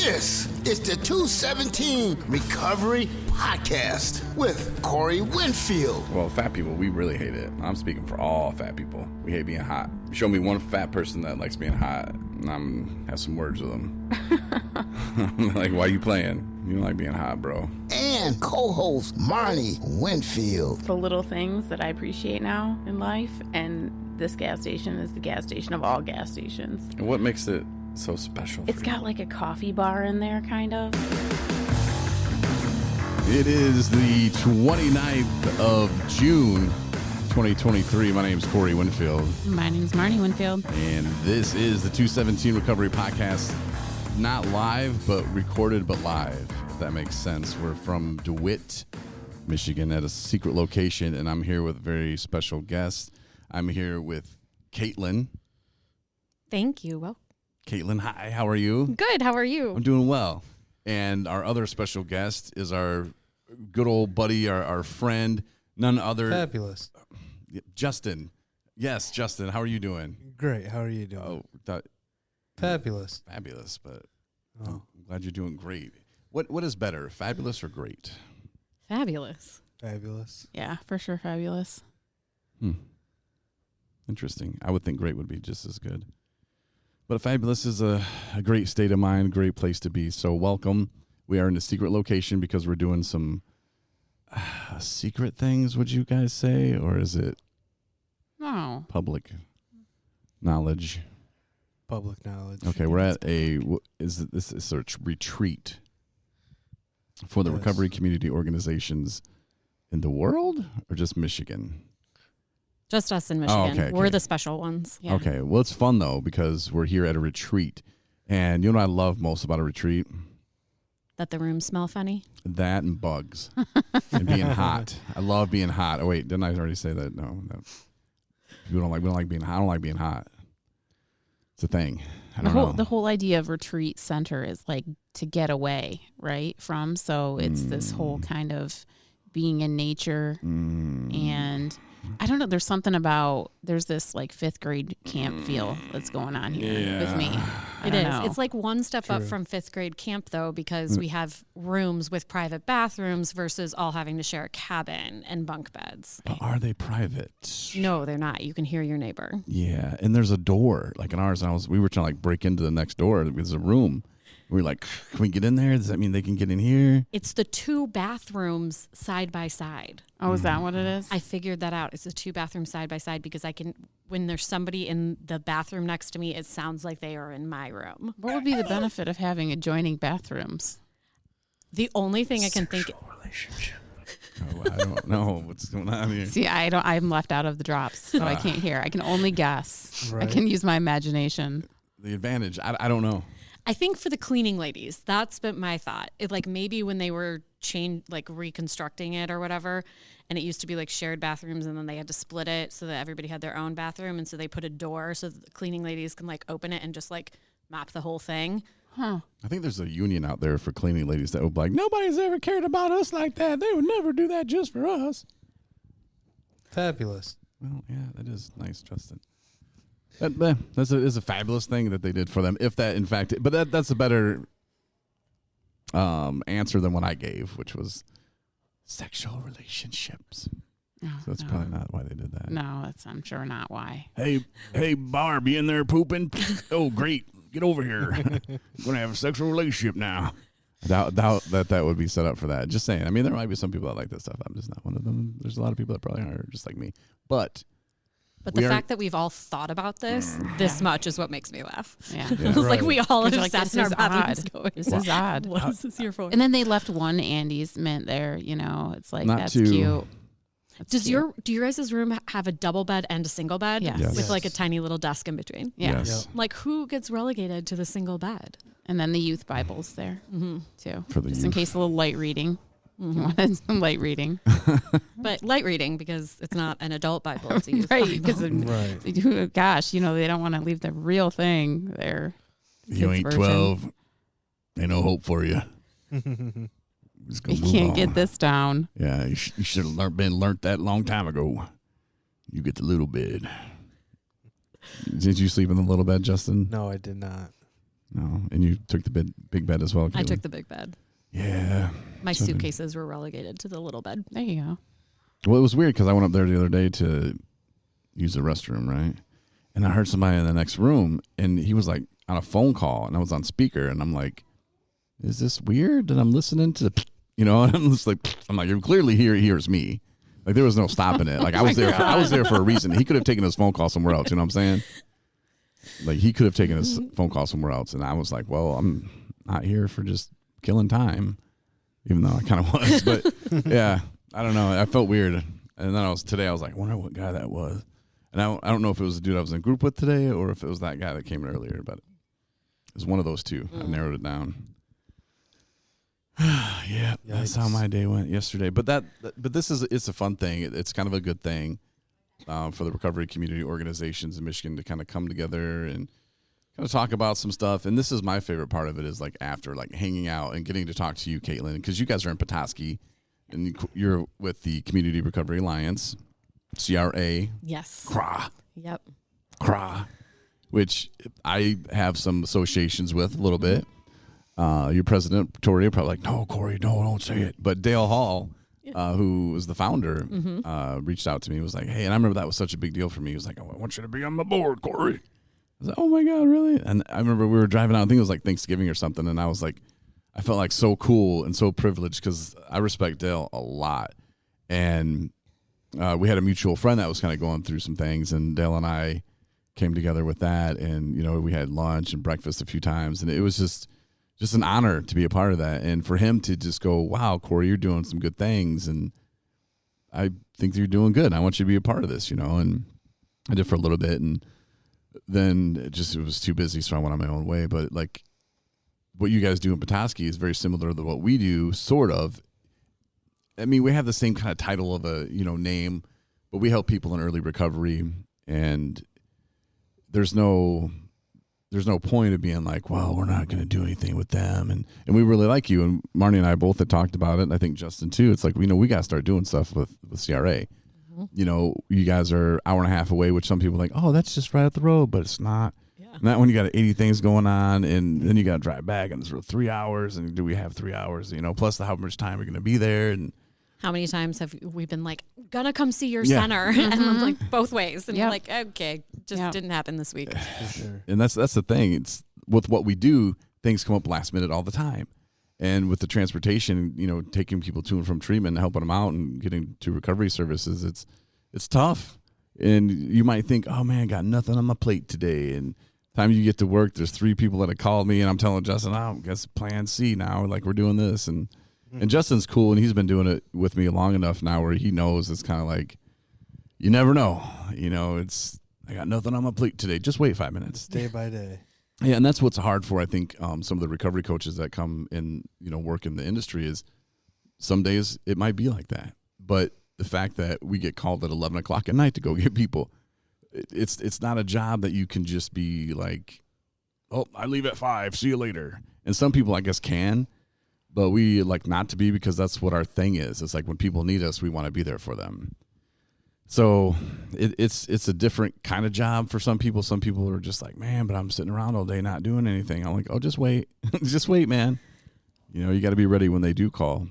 This is the 217 Recovery Podcast with Corey Winfield. Well, fat people, we really hate it. I'm speaking for all fat people. We hate being hot. Show me one fat person that likes being hot, and I'm gonna have some words with them. I'm like, why are you playing? You don't like being hot, bro. And co-host Marnie Winfield. The little things that I appreciate now in life, and this gas station is the gas station of all gas stations. And what makes it so special? It's got like a coffee bar in there, kind of. It is the 29th of June, 2023. My name is Corey Winfield. My name's Marnie Winfield. And this is the 217 Recovery Podcast. Not live, but recorded, but live, if that makes sense. We're from DeWitt, Michigan, at a secret location, and I'm here with a very special guest. I'm here with Caitlin. Thank you. Well, Caitlin, hi, how are you? good. How are you? I'm doing well. And our other special guest is our good old buddy, our friend, none other. Fabulous. Justin. Yes, Justin, how are you doing? Great. How are you doing? Fabulous. Fabulous, but I'm glad you're doing great. What is better, fabulous or great? Fabulous. Fabulous. Yeah, for sure, fabulous. Interesting. I would think great would be just as good. But fabulous is a great state of mind, great place to be. So welcome. We are in a secret location because we're doing some secret things, would you guys say? Or is it No. public knowledge? Public knowledge. Okay, we're at a retreat for the recovery community organizations in the world or just Michigan? Just us in Michigan. okay. We're the special ones. Yeah. Okay, well, it's fun, though, because we're here at a retreat. And you know what I love most about a retreat? That the rooms smell funny. That and bugs and being hot. I love being hot. Oh, wait, didn't I already say that? No. We don't like being hot. I don't like being hot. It's a thing. I don't know. The whole idea of retreat center is like to get away, right? From. So it's this whole kind of being in nature and I don't know. There's something about there's this like 5th grade camp feel that's going on here with me. It is. Know. It's like one step up from 5th grade camp, though, because we have rooms with private bathrooms versus all having to share a cabin and bunk beds. But are they private? No, they're not. You can hear your neighbor. Yeah, and there's a door like in ours. We were trying to like break into the next door. There's a room. We were like, can we get in there? Does that mean they can get in here? It's the 2 bathrooms side by side. Oh, is that what it is? I figured that out. It's the 2 bathrooms side by side because when there's somebody in the bathroom next to me, it sounds like they are in my room. What would be the benefit of having adjoining bathrooms? The only thing I can think. Relationship. Oh, I don't know what's going on here. See, I'm left out of the drops, so I can't hear. I can only guess. Right. I can use my imagination. The advantage, I don't know. I think for the cleaning ladies, that's been my thought. It like maybe when they were reconstructing it or whatever, and it used to be like shared bathrooms, and then they had to split it so that everybody had their own bathroom, and so they put a door so that the cleaning ladies can like open it and just like mop the whole thing. Huh. I think there's a union out there for cleaning ladies that would be like, nobody's ever cared about us like that. They would never do that just for us. Fabulous. Well, yeah, that is nice, Justin. That is a fabulous thing that they did for them. If that, in fact, but that's a better answer than what I gave, which was sexual relationships. No, So that's no. probably not why they did that. No, that's I'm sure not why. Hey, Barb, you in there pooping? Oh, great. Get over here. We're going to have a sexual relationship now. Doubt that would be set up for that. Just saying. I mean, there might be some people that like that stuff. I'm just not one of them. There's a lot of people that probably are just like me. But the fact that we've all thought about this much is what makes me laugh. Yeah. It's like we all have Like, sat this in our is bathrooms odd. going, This is odd. what is this here for? And then they left one Andy's mint there. You know, it's like Not that's two. cute. That's do cute. your guys' room have a double bed and a single bed? Yes. Yes. With like a tiny little desk in between? Yeah. Yes. Like who gets relegated to the single bed? And then the youth Bible's there too, For the just in youth. case a little light reading. You wanted some light reading, But light reading because it's not an adult Bible, it's a youth right? Bible. Because Right. gosh, you know they don't want to leave the real thing there. You ain't 12. Ain't no hope for you. Just gonna You move can't on. get this down. Yeah, you should have been learnt that a long time ago. You get the little bed. Did you sleep in the little bed, Justin? No, I did not. No, and you took the big bed as well. Caitlin. I took the big bed. Yeah. My suitcases were relegated to the little bed. There you go. Well, it was weird because I went up there the other day to use the restroom, right? And I heard somebody in the next room, and he was like on a phone call, and I was on speaker, and I'm like, is this weird that I'm listening to the, and I'm just like, you're clearly he hears me. Like there was no stopping it. Like I was there. I was there for a reason. He could have taken his phone call somewhere else. You know what I'm saying? Like he could have taken his phone call somewhere else, and I was like, well, I'm not here for just killing time, even though I kind of was. But yeah, I don't know. I felt weird, and then I was like, I wonder what guy that was. And I don't know if it was the dude I was in a group with today or if it was that guy that came in earlier, but it was one of those two. I narrowed it down. Yeah, that's how my day went yesterday. But it's a fun thing. It's kind of a good thing for the recovery community organizations in Michigan to kind of come together and kind of talk about some stuff. And this is my favorite part of it is like after like hanging out and getting to talk to you, Caitlin, because you guys are in Petoskey and you're with the Community Recovery Alliance. CRA. Yes. CRA. Yep. CRA, which I have some associations with a little bit. Your president, Tori, probably like, no, Corey, no, don't say it. But Dale Hall, who was the founder, reached out to me. Was like, hey, and I remember that was such a big deal for me. He was like, I want you to be on the board, Corey. I was like, oh my God, really? And I remember we were driving out, I think it was like Thanksgiving or something. And I was like, I felt like so cool and so privileged because I respect Dale a lot. And we had a mutual friend that was kind of going through some things, and Dale and I came together with that, and we had lunch and breakfast a few times, and it was just an honor to be a part of that, and for him to just go, wow, Corey, you're doing some good things, and I think you're doing good. I want you to be a part of this, and I did for a little bit, and then it was too busy, so I went on my own way. But like what you guys do in Petoskey is very similar to what we do, sort of. I mean, we have the same kind of title of a, name, but we help people in early recovery, and there's no point of being like, well, we're not going to do anything with them. And we really like you. And Marnie and I both had talked about it. And I think Justin too. It's like, we got to start doing stuff with CRA. Mm-hmm. You guys are an hour and a half away, which some people are like, oh, that's just right up the road, but it's not. Yeah. Not when you got 80 things going on, and then you got to drive back, and it's 3 hours. And do we have 3 hours? Plus how much time we're going to be there, and how many times have we been like, gonna come see your center, and I'm like both ways, and you're like, okay, just didn't happen this week. For sure. And that's the thing. It's with what we do, things come up last minute all the time, and with the transportation, taking people to and from treatment, helping them out, and getting to recovery services, it's tough. And you might think, oh man, I got nothing on my plate today, and time you get to work, there's 3 people that have called me, and I'm telling Justin, I guess plan C now, like we're doing this, and Justin's cool, and he's been doing it with me long enough now where he knows it's kind of like, you never know. It's, I got nothing on my plate today. Just wait 5 minutes. Day by day. Yeah, and that's what's hard for, I think, some of the recovery coaches that come in, work in the industry is some days it might be like that. But the fact that we get called at 11 o'clock at night to go get people, it's not a job that you can just be like, oh, I leave at 5, see you later. And some people, I guess, can. But we like not to be, because that's what our thing is. It's like when people need us, we want to be there for them. So it's a different kind of job for some people. Some people are just like, man, but I'm sitting around all day not doing anything. I'm like, oh, just wait. Just wait, man. You got to be ready when they do call.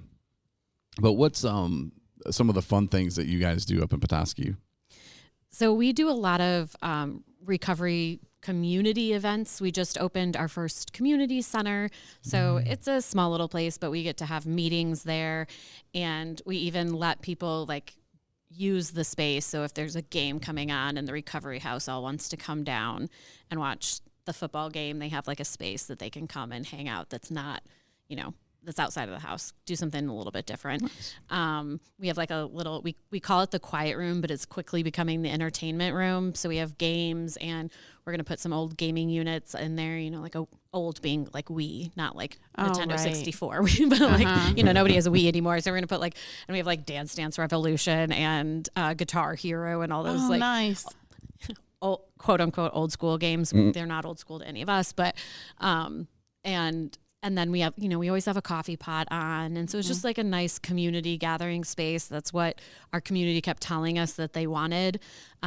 But what's some of the fun things that you guys do up in Petoskey? So we do a lot of recovery community events. We just opened our first community center. So it's a small little place, but we get to have meetings there. And we even let people like use the space. So if there's a game coming on and the recovery house all wants to come down and watch the football game, they have like a space that they can come and hang out that's not, that's outside of the house, do something a little bit different. Nice. We have like a little, we call it the quiet room, but it's quickly becoming the entertainment room. So we have games, and we're going to put some old gaming units in there, like old being like Wii, not like Nintendo 64, but like, nobody has a Wii anymore. So we're going to put like, and we have like Dance Dance Revolution and Guitar Hero and all those nice. Old, quote unquote, old school games. They're not old school to any of us, but, and And then we have, we always have a coffee pot on. And so it's just like a nice community gathering space. That's what our community kept telling us that they wanted.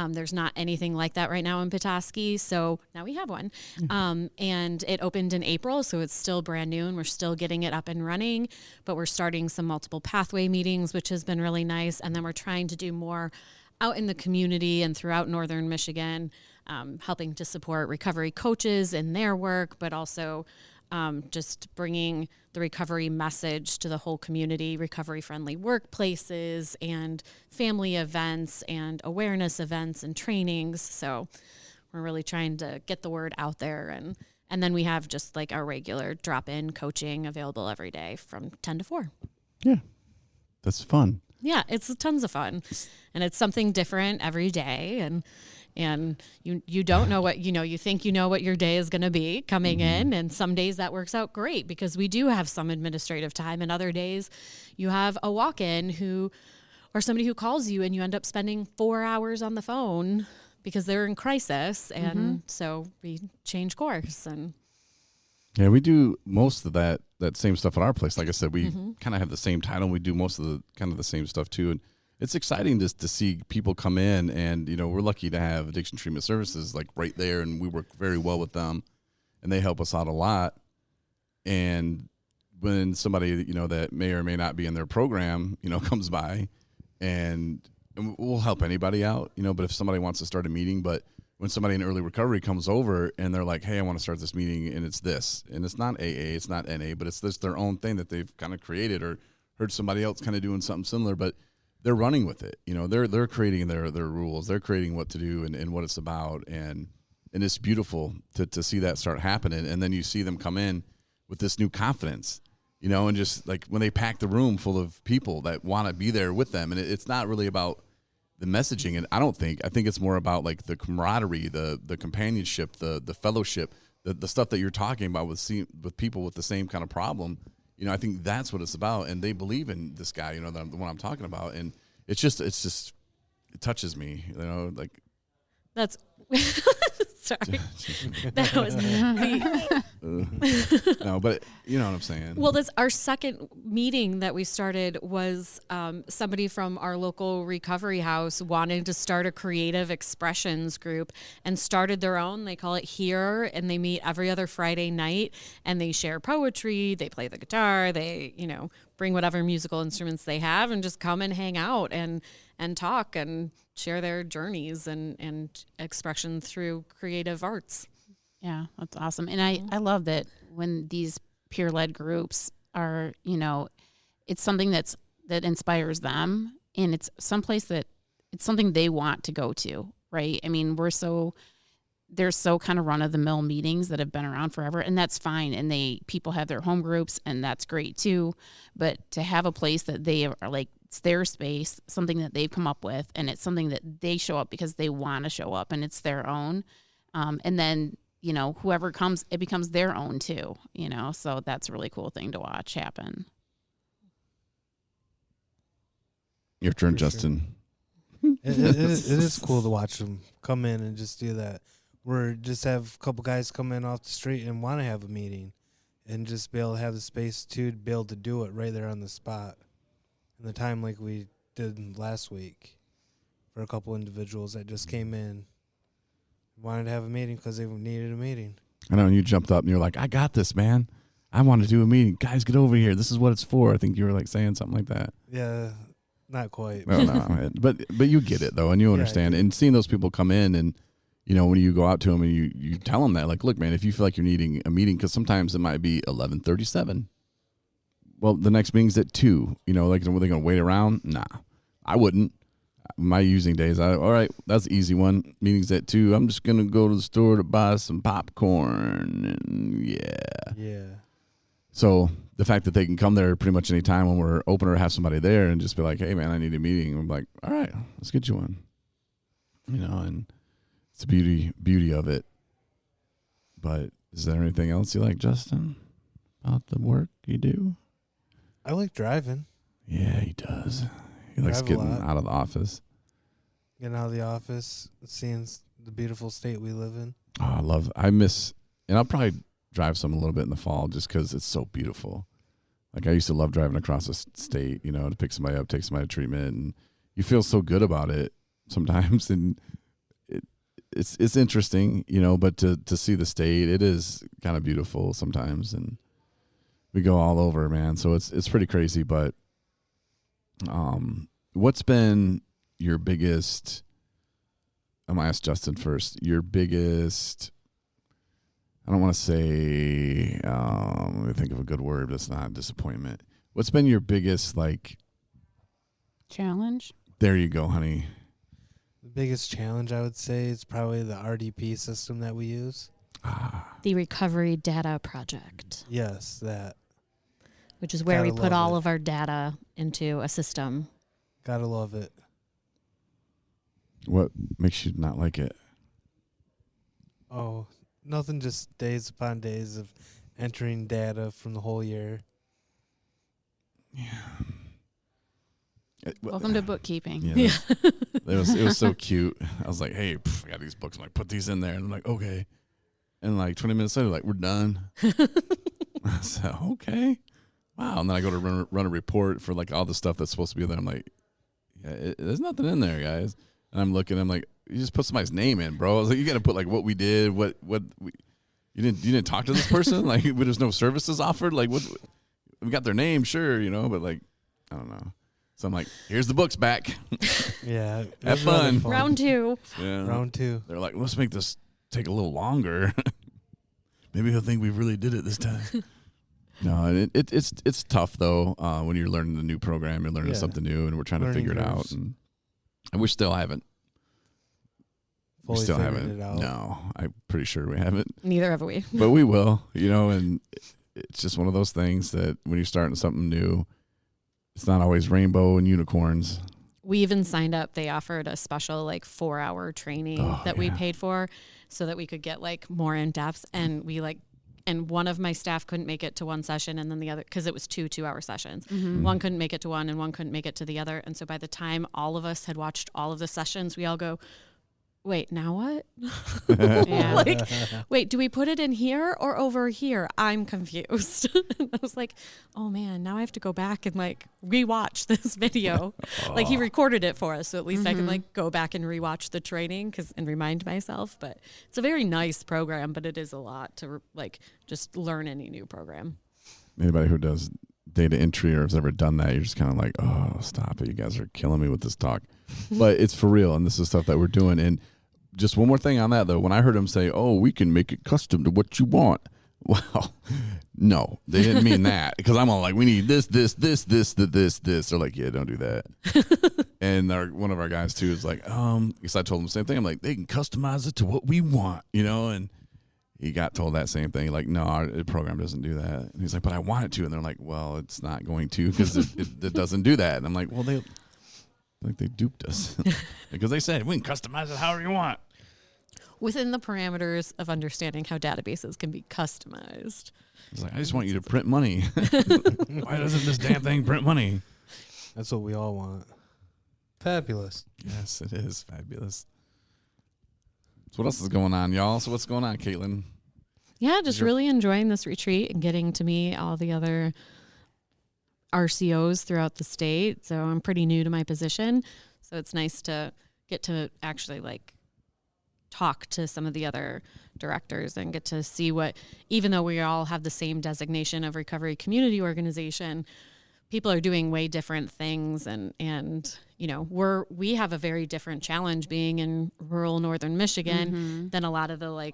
There's not anything like that right now in Petoskey. So now we have one. And it opened in April. So it's still brand new and we're still getting it up and running. But we're starting some multiple pathway meetings, which has been really nice. And then we're trying to do more out in the community and throughout northern Michigan, helping to support recovery coaches in their work, but also just bringing the recovery message to the whole community, recovery-friendly workplaces and family events and awareness events and trainings. So we're really trying to get the word out there. And then we have just like our regular drop-in coaching available every day from 10 to 4. Yeah, that's fun. Yeah, it's tons of fun. And it's something different every day. And you don't know what, you think you know what your day is going to be coming in. And some days that works out great because we do have some administrative time. And other days you have a walk-in or somebody who calls you and you end up spending 4 hours on the phone because they're in crisis. And so we change course. And yeah, we do most of that same stuff at our place. Like I said, we kind of have the same title. We do most of the same stuff too. And it's exciting just to see people come in and, we're lucky to have Addiction Treatment Services like right there and we work very well with them and they help us out a lot. And when somebody, that may or may not be in their program, comes by and we'll help anybody out, but if somebody wants to start a meeting, but when somebody in early recovery comes over and they're like, hey, I want to start this meeting and it's this, and it's not AA, it's not NA, but it's this, their own thing that they've kind of created or heard somebody else kind of doing something similar, but they're running with it. They're creating their rules. They're creating what to do and what it's about. And it's beautiful to see that start happening. And then you see them come in with this new confidence, and just like when they pack the room full of people that want to be there with them. And it's not really about the messaging. And I think it's more about like the camaraderie, the companionship, the fellowship, the stuff that you're talking about with people with the same kind of problem. I think that's what it's about, and they believe in this guy, the one I'm talking about, and it touches me, like. That's sorry. That was no, but you know what I'm saying. Well, that's our second meeting that we started was somebody from our local recovery house wanted to start a creative expressions group and started their own. They call it Here, and they meet every other Friday night and they share poetry, they play the guitar, they, bring whatever musical instruments they have and just come and hang out and talk and share their journeys and expression through creative arts. Yeah, that's awesome. And I love that when these peer-led groups are, it's something that inspires them, and it's someplace that it's something they want to go to, right? I mean, there's so kind of run-of-the-mill meetings that have been around forever, and that's fine. And people have their home groups, and that's great too. But to have a place that they are like, it's their space, something that they've come up with, and it's something that they show up because they want to show up, and it's their own. And then, whoever comes, it becomes their own too, so that's a really cool thing to watch happen. Your turn, Justin. It is cool to watch them come in and just do that. Just have a couple guys come in off the street and want to have a meeting and just be able to have the space to be able to do it right there on the spot. In the time like we did last week for a couple individuals that just came in, wanted to have a meeting because they needed a meeting. I know, and you jumped up and you're like, I got this, man. I want to do a meeting. Guys, get over here. This is what it's for. I think you were like saying something like that. Yeah, not quite. No, but you get it though, and you understand. And seeing those people come in and, when you go out to them and you tell them that, like, look, man, if you feel like you're needing a meeting, because sometimes it might be 11:37. Well, the next meeting's at 2. Like, were they going to wait around? Nah, I wouldn't. My using days, all right, that's an easy one. Meeting's at 2. I'm just going to go to the store to buy some popcorn. And yeah. So the fact that they can come there pretty much any time when we're open or have somebody there and just be like, hey, man, I need a meeting. I'm like, all right, let's get you one. And it's the beauty of it. But is there anything else you like, Justin, about the work you do? I like driving. Yeah, he does. He likes getting out of the office. Getting out of the office, seeing the beautiful state we live in. Oh, I miss, and I'll probably drive some a little bit in the fall just because it's so beautiful. Like I used to love driving across the state, you know, to pick somebody up, take somebody to treatment, and you feel so good about it sometimes. And it's interesting, you know, but to see the state, it is kind of beautiful sometimes, and we go all over, man. So it's pretty crazy. But what's been your biggest? I'm gonna ask Justin first. Your biggest. I don't want to say. Let me think of a good word that's not disappointment. What's been your biggest challenge? There you go, honey. The biggest challenge I would say is probably the RDP system that we use. The Recovery Data Project. Yes, that. Which is where Gotta we put love all it. of our data into a system. Gotta love it. What makes you not like it? Oh, nothing, just days upon days of entering data from the whole year. Welcome to bookkeeping. Yeah, it was so cute. I was like, hey, I got these books. I'm like, put these in there. And I'm like, okay. And like 20 minutes later, like, we're done. I said, okay. Wow. And then I go to run a report for like all the stuff that's supposed to be there. I'm like, yeah, there's nothing in there, guys. And I'm looking, I'm like, you just put somebody's name in, bro. I was like, you got to put like what we did, you didn't talk to this person? Like, there's no services offered? Like, what? We got their name, sure, you know, but like, I don't know. So I'm like, here's the books back. Yeah. it Have was rather fun. Round 2. Yeah. Round 2. They're like, let's make this take a little longer. Maybe he'll think we really did it this time. No, and it's tough though. When you're learning a new program, you're learning something new, and we're trying to Learning figure it out. curves. And we still haven't. Fully we still figured haven't. it out. No, I'm pretty sure we haven't, Neither have we. but we will. You know, and it's just one of those things that when you're starting something new, it's not always rainbow and unicorns. We even signed up. They offered a special 4-hour training that we paid for so that we could get more in depth. And and one of my staff couldn't make it to one session, and then the other, because it was 2 2-hour sessions. Mm-hmm. One couldn't make it to one and one couldn't make it to the other. And so by the time all of us had watched all of the sessions, we all go, wait, now what? Yeah. Wait, do we put it in here or over here? I'm confused. And I was like, oh man, now I have to go back and rewatch this video. He recorded it for us, so at least I can go back and rewatch the training and remind myself. But it's a very nice program, but it is a lot to just learn any new program. Anybody who does data entry or has ever done that, you're just kind of like, oh, stop it. You guys are killing me with this talk. But it's for real, and this is stuff that we're doing. And just one more thing on that, though. When I heard him say, oh, we can make it custom to what you want. Well, no, they didn't mean that. Because I'm all like, we need this. They're like, yeah, don't do that. And one of our guys, too, is like, because I told him the same thing. I'm like, they can customize it to what we want, you know? And he got told that same thing. Like, no, our program doesn't do that. And he's like, but I want it to. And they're like, well, it's not going to because it doesn't do that. And I'm like, well, they duped us. Because they said, we can customize it however you want. Within the parameters of understanding how databases can be customized. It's like, I just want you to print money. Why doesn't this damn thing print money? That's what we all want. Fabulous. Yes, it is fabulous. So what else is going on, y'all? So what's going on, Caitlin? Yeah, just really enjoying this retreat and getting to meet all the other RCOs throughout the state. So I'm pretty new to my position. So it's nice to get to actually talk to some of the other directors and get to see what, even though we all have the same designation of recovery community organization, people are doing way different things. And you know, we have a very different challenge being in rural northern Michigan than a lot of the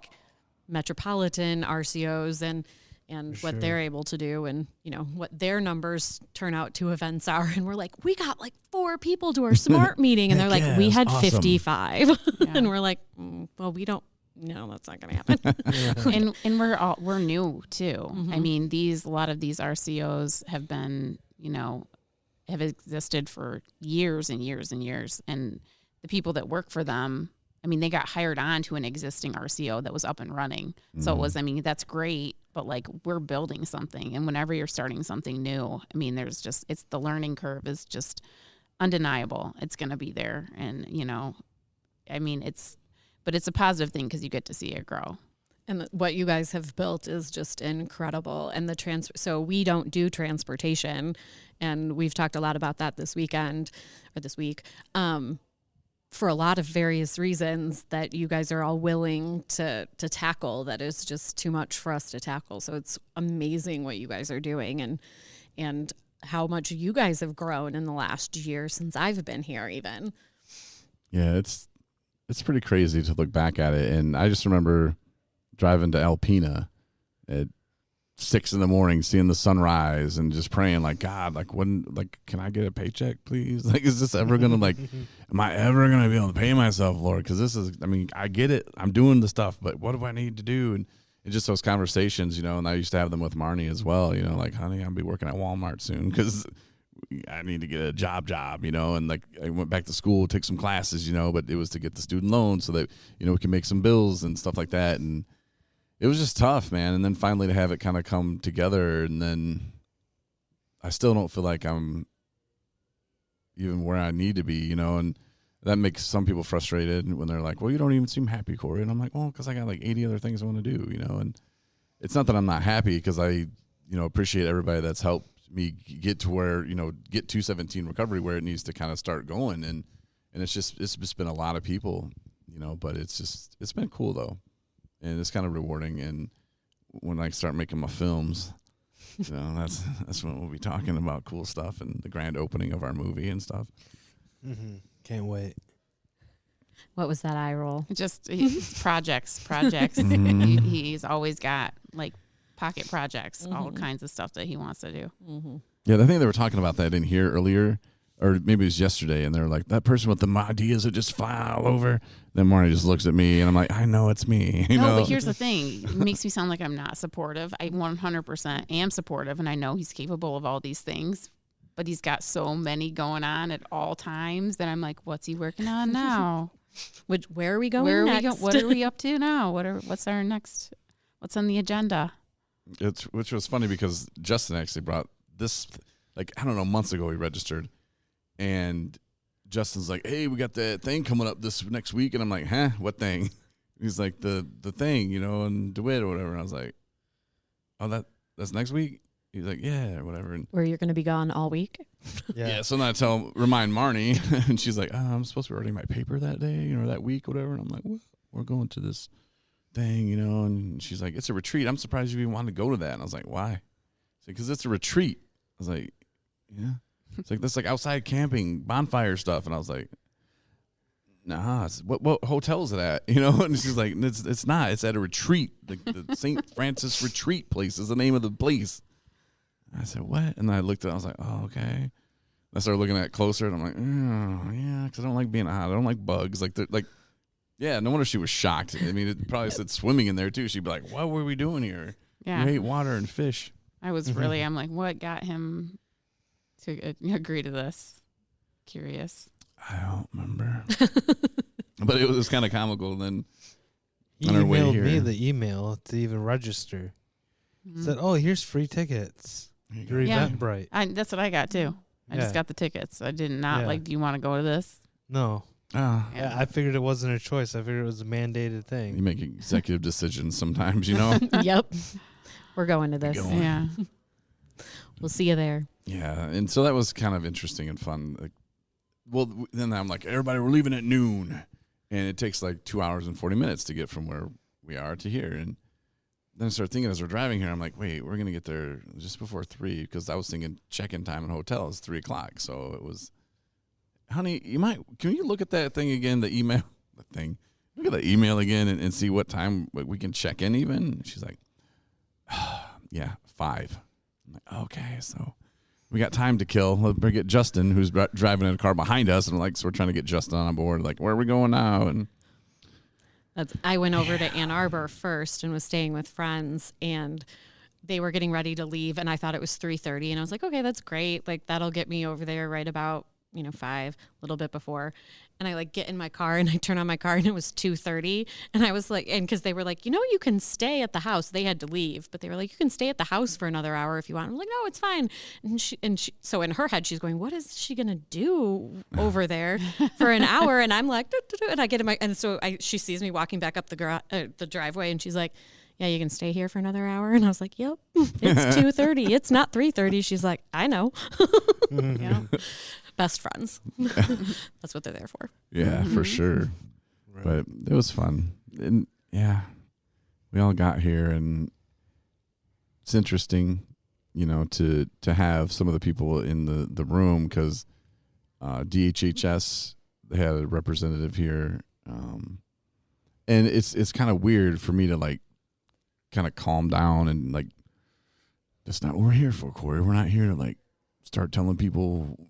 metropolitan RCOs and what they're able to do, and you know what their numbers turn out to events are. And we're like, we got 4 people to our SMART meeting, and they're like, we had awesome. 55, and we're like, well, we don't. No, that's not going to happen. And we're new too. I mean, a lot of these RCOs have been, have existed for years and years and years, and the people that work for them, I mean, they got hired on to an existing RCO that was up and running. So it was, that's great, but we're building something. And whenever you're starting something new, it's the learning curve is just undeniable. It's going to be there. And, but it's a positive thing because you get to see it grow. And what you guys have built is just incredible. And so we don't do transportation, and we've talked a lot about that this week, for a lot of various reasons that you guys are all willing to tackle. That is just too much for us to tackle. So it's amazing what you guys are doing, and how much you guys have grown in the last year since I've been here even. Yeah, it's pretty crazy to look back at it. And I just remember driving to Alpena at 6 a.m, seeing the sunrise and just praying like, God, like can I get a paycheck, please? Like, is this ever going to am I ever going to be able to pay myself, Lord? Cause I get it. I'm doing the stuff, but what do I need to do? And it's just those conversations, and I used to have them with Marnie as well, like, honey, I'll be working at Walmart soon because I need to get a job, and like I went back to school, take some classes, but it was to get the student loan so that, we can make some bills and stuff like that. And it was just tough, man. And then finally to have it kind of come together, and then I still don't feel like I'm even where I need to be, and that makes some people frustrated when they're like, well, you don't even seem happy, Corey. And I'm like, well, because I got like 80 other things I want to do, and it's not that I'm not happy, because I, appreciate everybody that's helped me get to where, get 217 recovery where it needs to kind of start going. And it's just been a lot of people, but it's been cool though. And it's kind of rewarding. And when I start making my films, that's when we'll be talking about cool stuff and the grand opening of our movie and stuff. Mm-hmm. Can't wait. What was that eye roll? Just projects. He's always got like pocket projects, all kinds of stuff that he wants to do. Mm-hmm. Yeah, I think they were talking about that in here earlier, or maybe it was yesterday, and they're like, that person with the ideas that just fly all over. Then Marnie just looks at me, and I'm like, I know it's me. But here's the thing. It makes me sound like I'm not supportive. I 100% am supportive, and I know he's capable of all these things. But he's got so many going on at all times that I'm like, what's he working on now? Where are we going next? What are we up to now? What's our next? What's on the agenda? Which was funny because Justin actually brought this, months ago he registered, and Justin's like, hey, we got that thing coming up this next week, and I'm like, huh, what thing? He's like, the thing, in DeWitt or whatever. And I was like, oh, that's next week? He's like, yeah, or whatever. And where you're going to be gone all week? Yeah. So then I remind Marnie, and she's like, I'm supposed to be writing my paper that day, that week, whatever. And I'm like, what? We're going to this thing, and she's like, it's a retreat. I'm surprised you even wanted to go to that. And I was like, why? She's like, because it's a retreat. I was like, yeah. It's like, that's like outside camping, bonfire stuff. And I was like, nah, what hotel is it at? And she's like, it's not. It's at a retreat. The St. Francis Retreat place is the name of the place. I said, what? And I looked at it. I was like, oh, okay. I started looking at it closer, and I'm like, oh, yeah, because I don't like being hot. I don't like bugs. Yeah, no wonder she was shocked. I mean, it probably said swimming in there, too. She'd be like, what were we doing here? Yeah. You hate water and fish. I was really, I'm like, what got him to agree to this? Curious. I don't remember. But it was kind of comical. Then he on our way emailed here, me the email to even register. Said, oh, here's free tickets. Your Eventbrite. That's what I got, too. I just got the tickets. I did not do you want to go to this? No. Yeah, I figured it wasn't a choice. I figured it was a mandated thing. You make executive decisions sometimes, Yep. We're going to this. Yeah. We'll see you there. Yeah. And so that was kind of interesting and fun. Then I'm like, everybody, we're leaving at noon. And it takes like 2 hours and 40 minutes to get from where we are to here. And then I started thinking as we're driving here, I'm like, wait, we're going to get there just before 3, because I was thinking check-in time in hotel is 3 o'clock. So it was, honey, can you look at that thing again, the email, look at the email again and see what time we can check in even? And she's like, yeah, 5. I'm like, okay, so we got time to kill. Let's get Justin, who's driving in a car behind us. And so we're trying to get Justin on board. Like, where are we going now? And I went over to Ann Arbor first and was staying with friends, and they were getting ready to leave, and I thought it was 3:30, and I was like, okay, that's great. Like, that'll get me over there right about 5, a little bit before. And I get in my car and I turn on my car and it was 2:30. And I was like, and because they were like, you can stay at the house. They had to leave, but they were like, you can stay at the house for another hour if you want. I'm like, no, it's fine. And she, so in her head, she's going, what is she going to do over there for an hour? And I'm like, and I get in my, and so she sees me walking back up the driveway, and she's like, yeah, you can stay here for another hour. And I was like, yep, it's 2:30. It's not 3:30. She's like, I know. Yeah. Best friends. That's what they're there for. Yeah, for sure. Right. But it was fun. And yeah, we all got here, and it's interesting, you know, to have some of the people in the room, because DHHS, they had a representative here, and it's kind of weird for me to like kind of calm down and like, that's not what we're here for, Corey. We're not here to like start telling people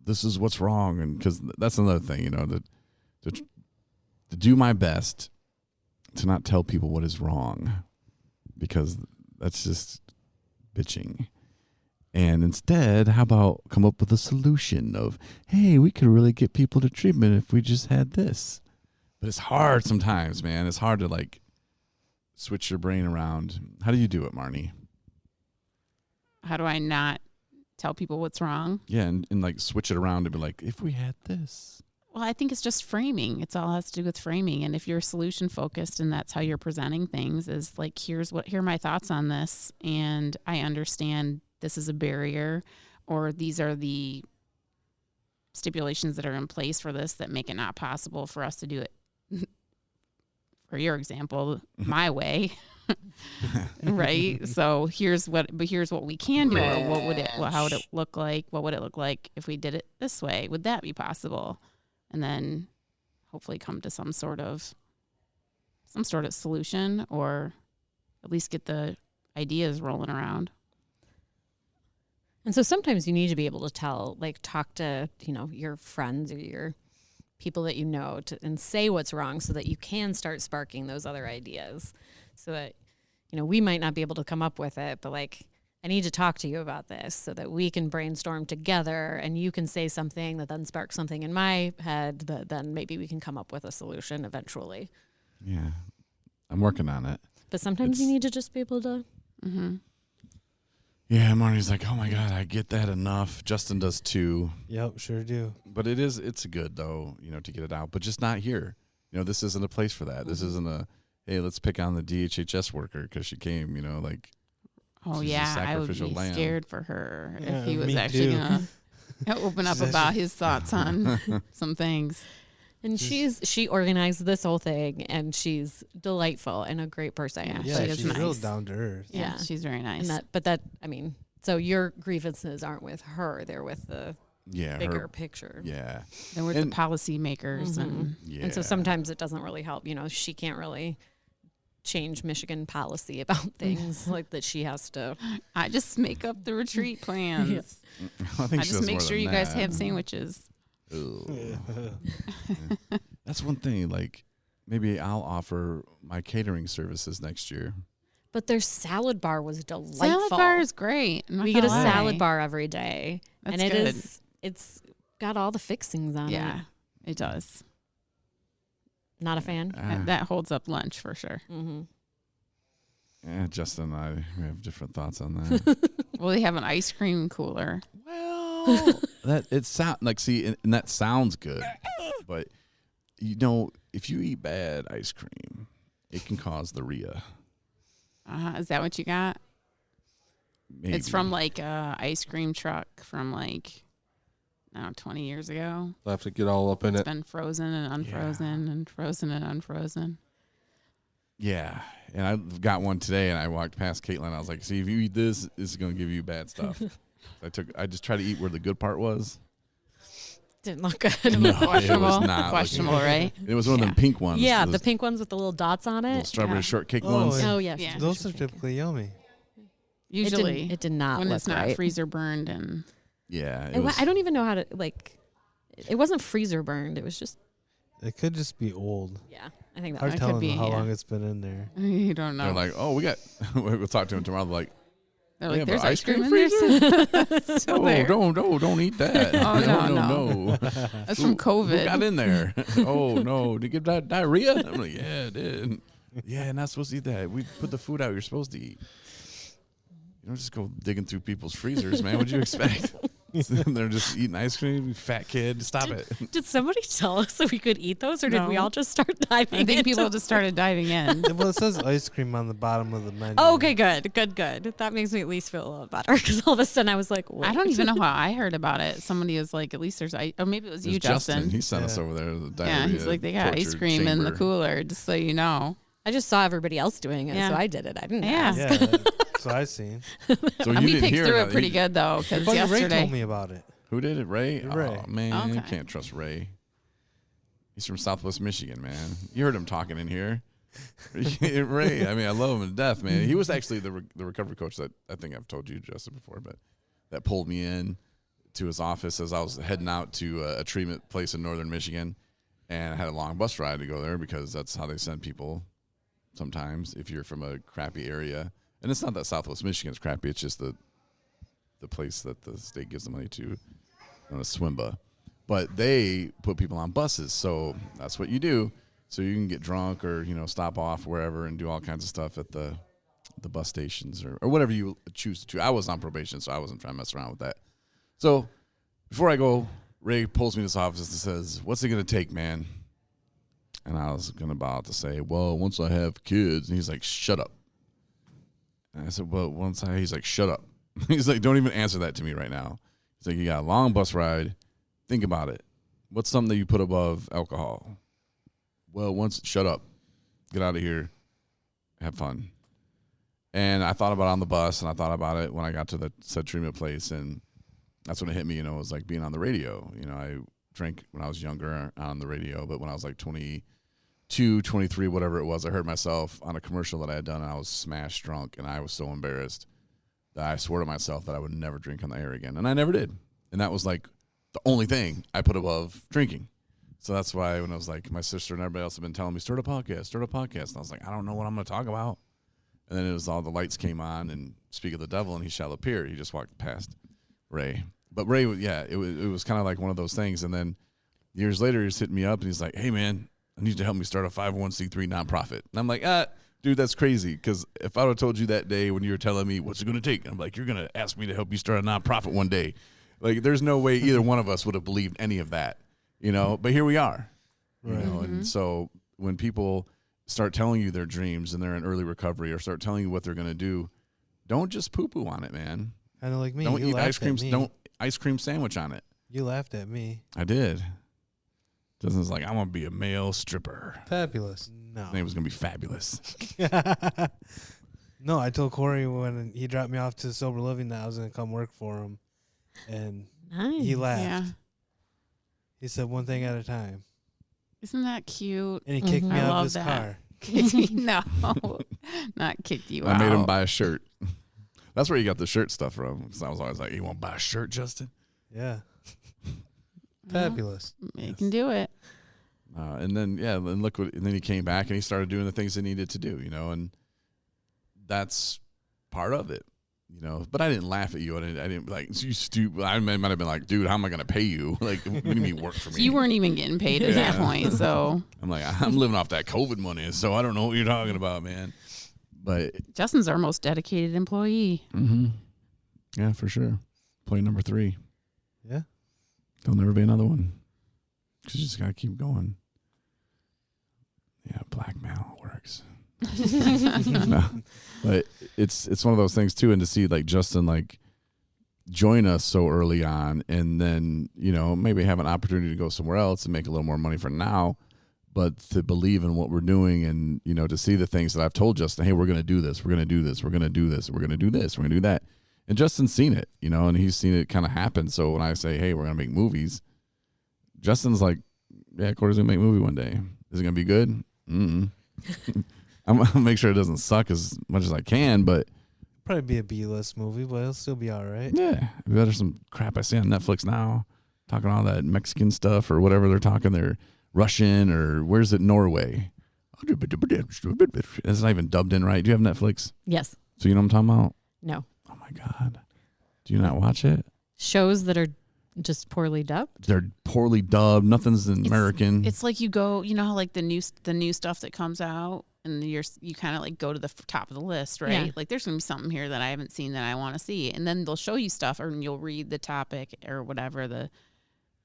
this is what's wrong, and because that's another thing, you know, to do my best to not tell people what is wrong, because that's just bitching. And instead, how about come up with a solution of, hey, we could really get people to treatment if we just had this. But it's hard sometimes, man. It's hard to like switch your brain around. How do you do it, Marnie? How do I not tell people what's wrong? Yeah, and like switch it around to be like, if we had this. Well, I think it's just framing. It's all has to do with framing. And if you're solution focused and that's how you're presenting things, is like, here are my thoughts on this. And I understand this is a barrier, or these are the stipulations that are in place for this that make it not possible for us to do it, for your example, my way. Right? So here's what we can do. Or how would it look like? What would it look like if we did it this way? Would that be possible? And then hopefully come to some sort of solution, or at least get the ideas rolling around. And so sometimes you need to be able to talk to, you know, your friends or your people that you know and say what's wrong, so that you can start sparking those other ideas, so that, you know, we might not be able to come up with it, but like, I need to talk to you about this so that we can brainstorm together, and you can say something that then sparks something in my head that then maybe we can come up with a solution eventually. Yeah, I'm working on it. But sometimes you need to just be able to. Mm-hmm. Yeah, Marnie's like, oh my God, I get that enough. Justin does too. Yep, sure do. But it's good though, you know, to get it out, but just not here. You know, this isn't a place for that. This isn't a, hey, let's pick on the DHHS worker because she came, you know, like. Oh, she's a yeah, I would be sacrificial lamb. scared for her Yeah, if he was me actually too. going to open up about his thoughts on some things. And she organized this whole thing, and she's delightful and a great person. Yeah, Yeah, she is she's nice. real down to earth. Yeah, Yeah. she's very nice. And so your grievances aren't with her; they're with the bigger picture. Yeah. Then we're the policy makers. And Yeah. And so sometimes it doesn't really help. You know, she can't really change Michigan policy about things like that. She has to. I just make up the retreat plans. I think I she just does make more sure than you guys that. have sandwiches. Ugh. That's one thing. Like, maybe I'll offer my catering services next year. But their salad bar was delightful. Salad bar is great. I'm not We get a gonna salad lie. bar every day, That's and good. it's got all the fixings on it. Yeah, it does. Not a fan. That holds up lunch for sure. Mm-hmm. Yeah, Justin and I, we have different thoughts on that. Well, they have an ice cream cooler. Well, and that sounds good, but you know, if you eat bad ice cream, it can cause the RIA. Is that what you got? Maybe. It's from like a ice cream truck from 20 years ago. I'll have to get all up in It's it. been frozen and unfrozen and frozen and unfrozen. Yeah, and I got one today, and I walked past Caitlin. I was like, "See, if you eat this, it's going to give you bad stuff." I just tried to eat where the good part was. Didn't look good. No, it was Questionable. not. Questionable, right? It was one of them pink ones. Yeah, those the pink ones with the little dots on little it. strawberry Yeah. shortcake Oh, ones. yeah. Oh yeah, Yeah. Those are typically yummy. Usually, it did not when look it's not right. freezer burned and Yeah, I don't even know how to It wasn't freezer burned. It was just It could just be old. yeah. I think that Hard It could telling be, how yeah. long it's been in there. you don't know. They're like, "Oh, we got." We'll talk to them tomorrow. They're like, They're "We like, have there's an ice cream in there. freezer? Still Oh, there. don't eat that. Oh, no. no. That's from Who got COVID. in there? Oh no, did you get diarrhea? I'm like, yeah, it did. Yeah, not supposed to eat that. We put the food out you're supposed to eat. You don't just go digging through people's freezers, man. What'd you expect? They're just eating ice cream. Fat kid, stop it. Did somebody tell us that we could eat those, or did we all just start diving? I think into people just started diving in. Well, it says ice cream on the bottom of the menu. Oh, okay, good. That makes me at least feel a little better, because all of a sudden I was like, wait. I don't even know how I heard about it. Somebody was like, at least there's ice. Or maybe it was you, Justin. He sent us over there to the diarrhea. Yeah, he's like, they got ice cream in the cooler, just so you know. I just saw everybody else doing it, so I did it. I didn't ask. Yeah, that's what I seen. So We picked through it pretty good, though, because Ray yesterday. told me about it. Who did it? Ray? Ray. Oh, man, you Okay. can't trust Ray. He's from Southwest Michigan, man. You heard him talking in here. Ray, I mean, I love him to death, man. He was actually the recovery coach that I think I've told you, Justin, before, but that pulled me in to his office as I was heading out to a treatment place in northern Michigan, and I had a long bus ride to go there because that's how they send people sometimes if you're from a crappy area. And it's not that Southwest Michigan's crappy, it's just the place that the state gives the money to on a SWIMBA. But they put people on buses, so that's what you do. So you can get drunk or, stop off wherever and do all kinds of stuff at the bus stations or whatever you choose to. I was on probation, so I wasn't trying to mess around with that. So before I go, Ray pulls me to his office and says, "What's it going to take, man?" And I was about to say, "Well, once I have kids." And he's like, "Shut up." And I said, "Well, he's like, "Shut up." He's like, "Don't even answer that to me right now." He's like, "You got a long bus ride. Think about it. What's something that you put above alcohol?" "Well, shut up. Get out of here. Have fun." And I thought about it on the bus, and I thought about it when I got to the said treatment place, and that's when it hit me, it was like being on the radio. I drank when I was younger on the radio, but when I was like 22, 23, whatever it was, I heard myself on a commercial that I had done, and I was smashed drunk, and I was so embarrassed that I swore to myself that I would never drink on the air again, and I never did. And that was like the only thing I put above drinking. So that's why when I was like, my sister and everybody else have been telling me, start a podcast. And I was like, I don't know what I'm going to talk about. And then it was all the lights came on, and speak of the devil, and he shall appear. He just walked past Ray. But Ray, it was kind of like one of those things. And then years later, he's hitting me up, and he's like, "Hey, man, I need you to help me start a 501c3 nonprofit." And I'm like, dude, that's crazy. Because if I would have told you that day when you were telling me, "What's it going to take?" I'm like, "You're going to ask me to help you start a nonprofit one day." Like, there's no way either one of us would have believed any of that, But here we are, And so when people start telling you their dreams and they're in early recovery, or start telling you what they're going to do, don't just poo-poo on it, man. Kind of like me. Don't you eat ice cream. at me. Don't ice cream sandwich on it. You laughed at me. I did. Justin's like, "I want to be a male stripper." Fabulous. No. His name was going to be Fabulous. No, I told Corey when he dropped me off to Sober Living that I was going to come work for him. And he laughed. Yeah. He said one thing at a time. Isn't that cute? And he kicked me I out of love his that. car. No, not kicked you out. I made him buy a shirt. That's where you got the shirt stuff from. Because I was always like, "You want to buy a shirt, Justin?" Yeah. Fabulous. You can do it. And then, and look what, and then he came back and he started doing the things he needed to do, and that's part of it, But I didn't laugh at you. I didn't like, "You stupid." I might have been like, "Dude, how am I going to pay you? Like, what do you mean work for me?" You weren't even getting paid at that point, so. I'm like, "I'm living off that COVID money, so I don't know what you're talking about, man." But Justin's our most dedicated employee. yeah, for sure. Play number 3. Yeah. There'll never be another one. 'Cause you just got to keep going. Yeah, blackmail works. No, but it's one of those things too, and to see like Justin like join us so early on, and then maybe have an opportunity to go somewhere else and make a little more money for now, but to believe in what we're doing, and to see the things that I've told Justin, "Hey, we're going to do this, we're going to do this, we're going to do this, we're going to do this, we're going to do that," and Justin's seen it, and he's seen it kind of happen. So when I say, "Hey, we're going to make movies," Justin's like, "Yeah, Corey's going to make a movie one day. Is it going to be good? I'm going to make sure it doesn't suck as much as I can, but Probably be a B-list movie, but it'll still be all right. yeah, there's some crap I see on Netflix now, talking all that Mexican stuff or whatever they're talking. They're Russian or where's it, Norway? It's not even dubbed in right. Do you have Netflix? Yes. So you know what I'm talking about? No. Oh my God. Do you not watch it? Shows that are just poorly dubbed? They're poorly dubbed. Nothing's in American. It's like you go, how like the new stuff that comes out, and you kind of like go to the top of the list, right? Yeah. Like there's gonna be something here that I haven't seen that I want to see, and then they'll show you stuff, or you'll read the topic or whatever, the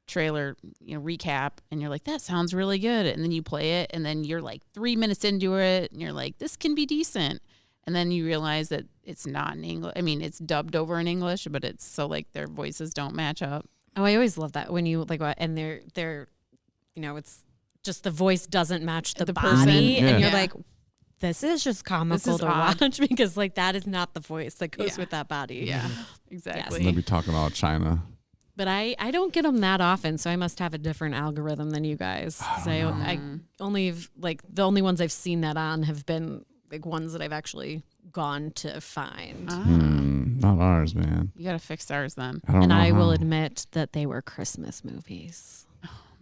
trailer, recap, and you're like, that sounds really good, and then you play it, and then you're like 3 minutes into it, and you're like, this can be decent. And then you realize that it's not in English. I mean, it's dubbed over in English, but it's so like their voices don't match up. Oh, I always love that when you like, and they're, it's just the voice doesn't match the person. body, and you're Yeah. like, this is just comical is to odd. watch because like that is not the voice that goes Yeah. with that body. Yeah, exactly. They'll be talking all China. But I don't get them that often, so I must have a different algorithm than you guys. 'Cause I only like the only ones I've seen that on have been like ones that I've actually gone to find. Not ours, man. You got to fix ours then. I don't And know I will how. admit that they were Christmas movies.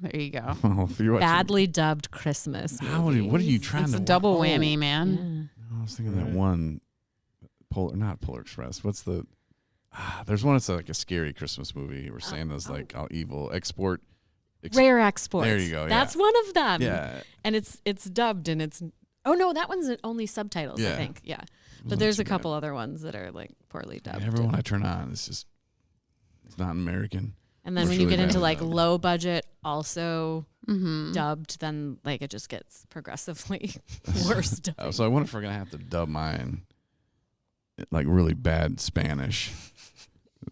There you go. Well, if you're watching- Badly dubbed Christmas movies. what are you trying It's to a double watch? whammy, man. Yeah. I was thinking that one, not Polar Express. What's the? There's one that's like a scary Christmas movie where Santa's like all evil. Rare Exports. There you go, yeah. That's one of them. Yeah. And it's dubbed and it's no, that one's only subtitles, I Yeah. think. Yeah. But Wasn't there's too a couple other ones that are like poorly dubbed. Everyone I turn on, it's not American. And then It's when you really get into bad like dubbed. low budget, also Mm-hmm. dubbed, then like it just gets progressively worse. dubbing. So I wonder if we're gonna have to dub mine like really bad Spanish.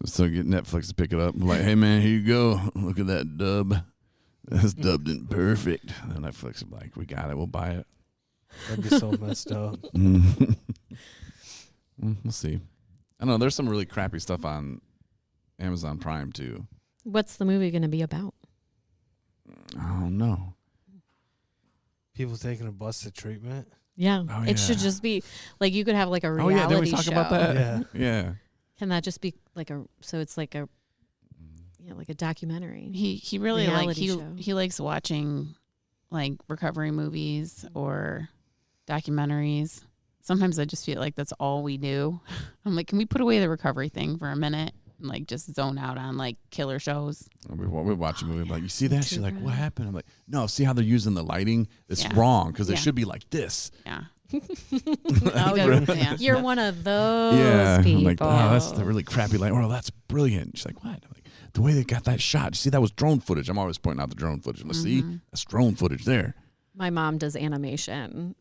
So get Netflix to pick it up. I'm like, hey man, here you go. Look at that dub. That's dubbed in perfect. And Netflix is like, we got it. We'll buy it. That'd be so messed up. We'll see. I don't know. There's some really crappy stuff on Amazon Prime too. What's the movie going to be about? I don't know. People taking a bus to treatment. Yeah. Oh, It should yeah. just be like you could have like a Oh reality yeah, did we talk show. about that? Yeah. Yeah. Can that just be like so it's like like a documentary. He really like Reality show. he likes watching like recovery movies or documentaries. Sometimes I just feel like that's all we do. I'm like, can we put away the recovery thing for a minute and like just zone out on like killer shows? We watch a movie. I'm like, you see that? She's like, True what crime. happened? I'm like, no, see how they're using the lighting? It's Yeah. wrong because it Yeah. should be like this. Yeah. Oh, Yeah. you're one of those Yeah. people. I'm like, oh, that's the really crappy light. Oh, that's brilliant. She's like, what? I'm like, the way they got that shot. You see, that was drone footage. I'm always pointing out the drone footage. I'm like, see, that's drone footage there. My mom does animation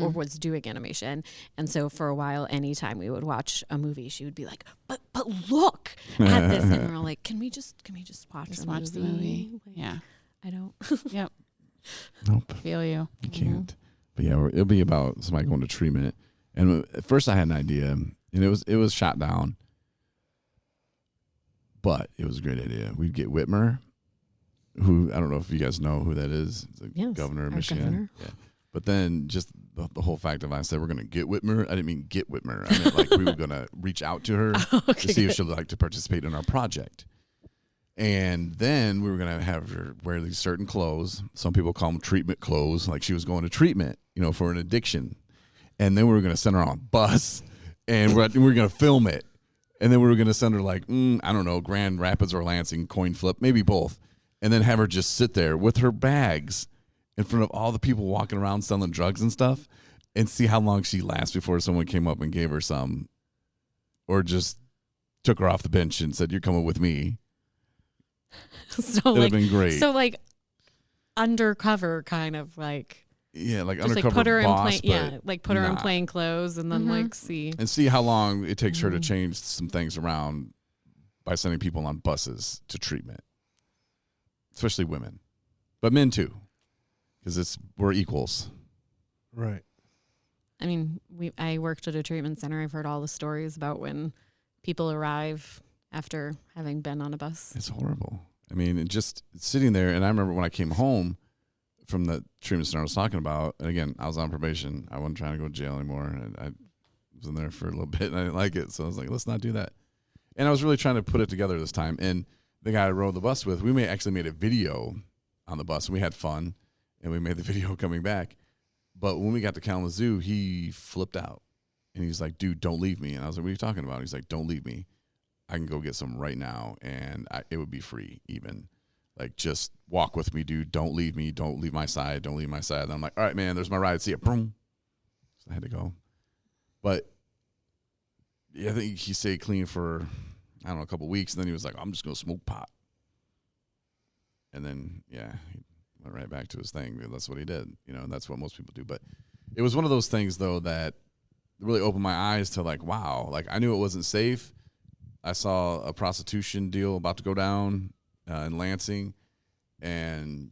or was doing animation. And so for a while, anytime we would watch a movie, she would be like, but look at this. And we're like, can we just watch Just a watch the movie. Like, Yeah. I don't. Yep. Nope. Feel you. You can't. But yeah, it'll be about somebody going to treatment. And at first I had an idea, and it was shot down. But it was a great idea. We'd get Whitmer, who I don't know if you guys know who that is. It's the Yes, governor of our Michigan. governor. Yeah. But then just the whole fact of I said we're going to get Whitmer, I didn't mean get Whitmer. I meant like we were going to reach out to her to see if she'd like to participate in our project. And then we were going to have her wear these certain clothes. Some people call them treatment clothes, like she was going to treatment, for an addiction. And then we were going to send her on a bus, and we were going to film it. And then we were going to send her like, I don't know, Grand Rapids or Lansing, coin flip, maybe both. And then have her just sit there with her bags in front of all the people walking around selling drugs and stuff and see how long she lasts before someone came up and gave her some or just took her off the bench and said, you're coming with me. So It'd have been great. So like undercover kind of like Yeah, like just undercover like put her boss, in plain like put her in not. plain clothes and then like see. And see how long it takes her to change some things around by sending people on buses to treatment. Especially women. But men too. Because we're equals. Right. I mean, I worked at a treatment center. I've heard all the stories about when people arrive after having been on a bus. It's horrible. I mean, just sitting there, and I remember when I came home from the treatment center I was talking about, and again, I was on probation. I wasn't trying to go to jail anymore, and I was in there for a little bit, and I didn't like it, so I was like, let's not do that. And I was really trying to put it together this time, and the guy I rode the bus with, we actually made a video on the bus, and we had fun, and we made the video coming back. But when we got to Kalamazoo, he flipped out, and he's like, dude, don't leave me. And I was like, what are you talking about? He's like, don't leave me. I can go get some right now, and it would be free even. Like, just walk with me, dude. Don't leave me. Don't leave my side. Don't leave my side. And I'm like, all right, man, there's my ride. See ya. Boom. I had to go. But yeah, I think he stayed clean for, I don't know, a couple of weeks. And then he was like, I'm just going to smoke pot. And then, yeah, he went right back to his thing. That's what he did, and that's what most people do. But it was one of those things, though, that really opened my eyes to, like, wow. Like, I knew it wasn't safe. I saw a prostitution deal about to go down in Lansing. And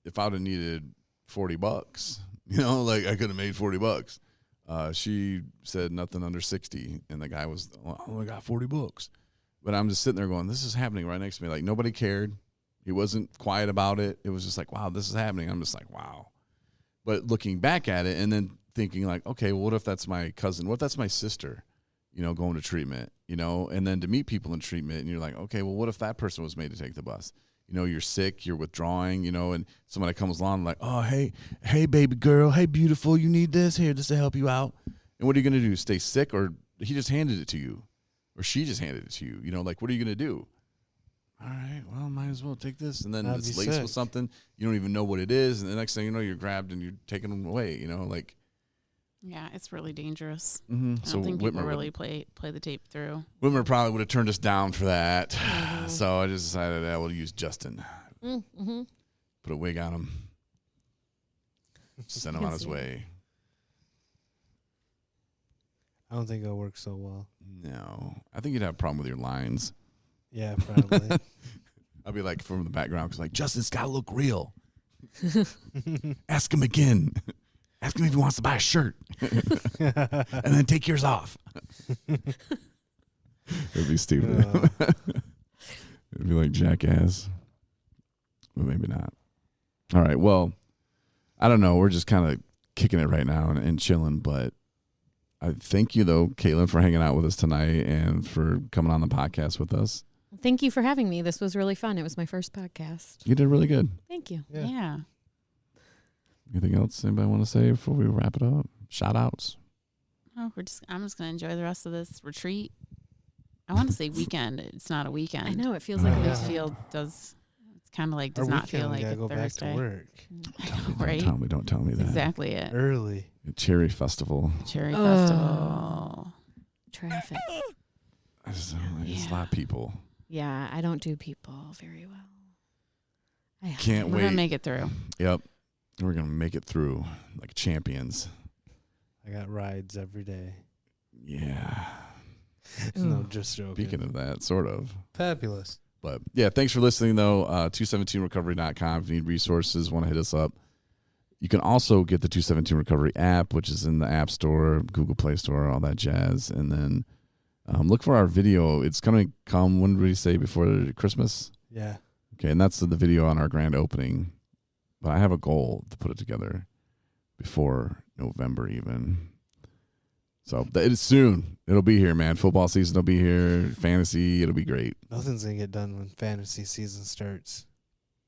if I would have needed $40, like, I could have made $40. She said nothing under 60. And the guy was, I got $40. But I'm just sitting there going, this is happening right next to me. Like, nobody cared. He wasn't quiet about it. It was just like, wow, this is happening. I'm just like, wow. But looking back at it and then thinking like, okay, well, what if that's my cousin? What if that's my sister, going to treatment, and then to meet people in treatment and you're like, okay, well, what if that person was made to take the bus? You're sick, you're withdrawing, and somebody comes along like, oh, hey, baby girl, hey, beautiful, you need this to help you out. And what are you going to do? Stay sick? Or he just handed it to you or she just handed it to you, like, what are you going to do? All right, well, might as well take this. And then it's laced with something. You don't even know what it is. And the next thing you know, you're grabbed and you're taken them away, like. Yeah, it's really dangerous. Mm-hmm. I don't think people really play the tape through. Whitmer probably would have turned us down for that. Mm-hmm. So I just decided I will use Justin. Mm-hmm. Put a wig on him. Send him on his way. I don't think it'll work so well. No. I think you'd have a problem with your lines. Yeah, probably. I'll be like from the background because like, Justin's got to look real. Ask him again. Ask him if he wants to buy a shirt. And then take yours off. It'd be stupid. It'd be like Jackass. But maybe not. All right. Well, I don't know. We're just kind of kicking it right now and chilling. But I thank you, though, Caitlin, for hanging out with us tonight and for coming on the podcast with us. Thank you for having me. This was really fun. It was my first podcast. You did really good. Thank you. Yeah. Anything else anybody want to say before we wrap it up? Shout outs. Oh, I'm just gonna enjoy the rest of this retreat. I want to say weekend. It's not a weekend. I know it feels like a weekend. It's kind of like does not feel like a go Thursday. Back to work. Right? Don't tell me that. Exactly it. Early. Cherry Festival. Festival. Traffic. It's a lot of people. Yeah, I don't do people very well. Can't wait. We're gonna make it through. Yep. We're going to make it through like champions. I got rides every day. Yeah. No, just joking. Speaking of that, sort of. Fabulous. But yeah, thanks for listening, though. 217recovery.com. If you need resources, want to hit us up. You can also get the 217 Recovery app, which is in the App Store, Google Play Store, all that jazz. And then look for our video. It's going to come, when did we say, before Christmas? Yeah. Okay, and that's the video on our grand opening. But I have a goal to put it together before November even. So it is soon. It'll be here, man. Football season will be here. Fantasy, it'll be great. Nothing's going to get done when fantasy season starts.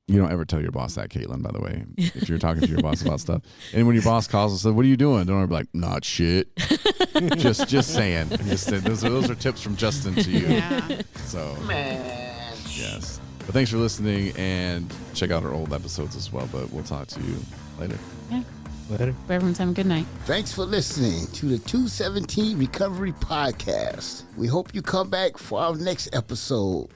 You don't ever tell your boss that, Caitlin, by the way, if you're talking to your boss about stuff. And when your boss calls and says, what are you doing? Don't ever be like, not shit. just saying. Those are tips from Justin to you. Yeah. So, Man. yes. But thanks for listening, and check out our old episodes as well. But we'll talk to you later. Yeah. Later. Everyone's having a good night. Thanks for listening to the 217 Recovery Podcast. We hope you come back for our next episode.